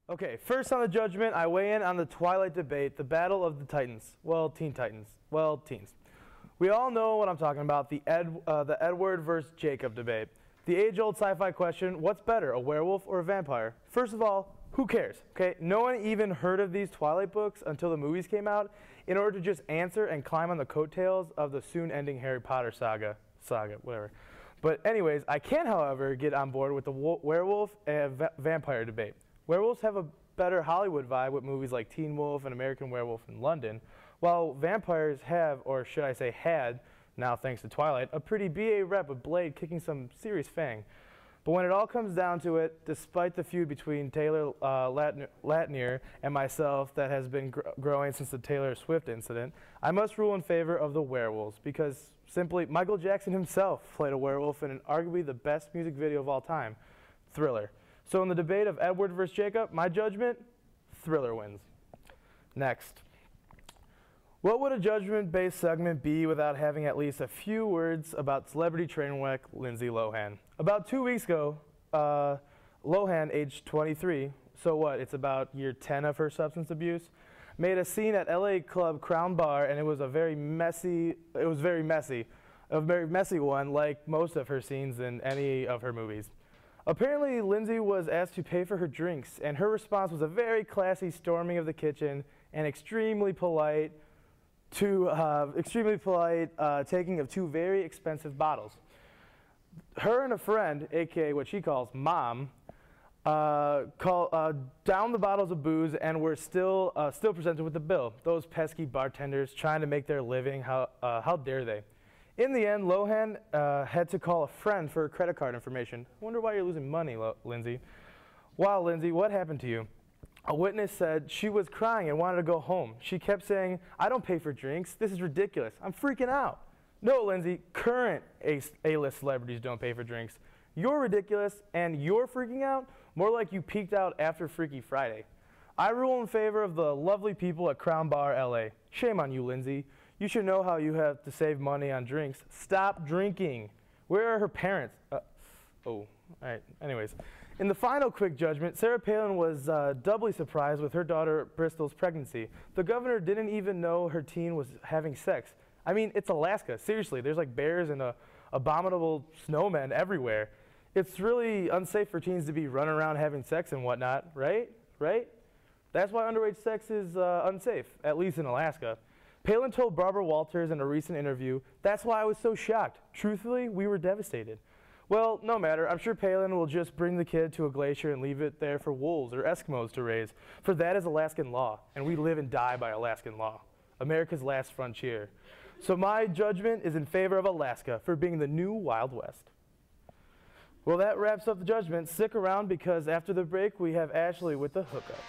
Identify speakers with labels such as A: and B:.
A: Okay, first on the Judgment, I weigh in on the Twilight debate, the battle of the Titans. Well, Teen Titans. Well, teens. We all know what I'm talking about, the Edward versus Jacob debate. The age-old sci-fi question, what's better, a werewolf or a vampire? First of all, who cares? Okay, no one even heard of these Twilight books until the movies came out in order to just answer and climb on the coattails of the soon-ending Harry Potter saga, whatever. But anyways, I can, however, get on board with the werewolf and vampire debate. Werewolves have a better Hollywood vibe with movies like Teen Wolf and American Werewolf in London, while vampires have, or should I say had, now thanks to Twilight, a pretty BA rep with Blade kicking some serious fang. But when it all comes down to it, despite the feud between Taylor Lautner and myself that has been growing since the Taylor Swift incident, I must rule in favor of the werewolves because simply Michael Jackson himself played a werewolf in arguably the best music video of all time, Thriller. So in the debate of Edward versus Jacob, my judgment, Thriller wins. Next. What would a judgment-based segment be without having at least a few words about celebrity train wreck Lindsay Lohan? About 2 weeks ago, Lohan, aged 23, so what, it's about year 10 of her substance abuse, made a scene at LA club Crown Bar, and it was a very messy one, like most of her scenes in any of her movies. Apparently, Lindsay was asked to pay for her drinks, and her response was a very classy storming of the kitchen and extremely polite taking of 2 very expensive bottles. Her and a friend, aka what she calls Mom, downed the bottles of booze and were still presented with the bill. Those pesky bartenders trying to make their living, how dare they? In the end, Lohan had to call a friend for her credit card information. I wonder why you're losing money, Lindsay. Wow, Lindsay, what happened to you? A witness said she was crying and wanted to go home. She kept saying, I don't pay for drinks. This is ridiculous. I'm freaking out. No, Lindsay, current A-list celebrities don't pay for drinks. You're ridiculous and you're freaking out? More like you peaked out after Freaky Friday. I rule in favor of the lovely people at Crown Bar, LA. Shame on you, Lindsay. You should know how you have to save money on drinks. Stop drinking. Where are her parents? All right, anyways. In the final quick judgment, Sarah Palin was doubly surprised with her daughter Bristol's pregnancy. The governor didn't even know her teen was having sex. I mean, it's Alaska. Seriously, there's like bears and abominable snowmen everywhere. It's really unsafe for teens to be running around having sex and whatnot, right? Right? That's why underage sex is unsafe, at least in Alaska. Palin told Barbara Walters in a recent interview, that's why I was so shocked. Truthfully, we were devastated. Well, no matter. I'm sure Palin will just bring the kid to a glacier and leave it there for wolves or Eskimos to raise, for that is Alaskan law, and we live and die by Alaskan law. America's last frontier. So my judgment is in favor of Alaska for being the new Wild West. Well, that wraps up the judgment. Stick around because after the break, we have Ashley with the hookup.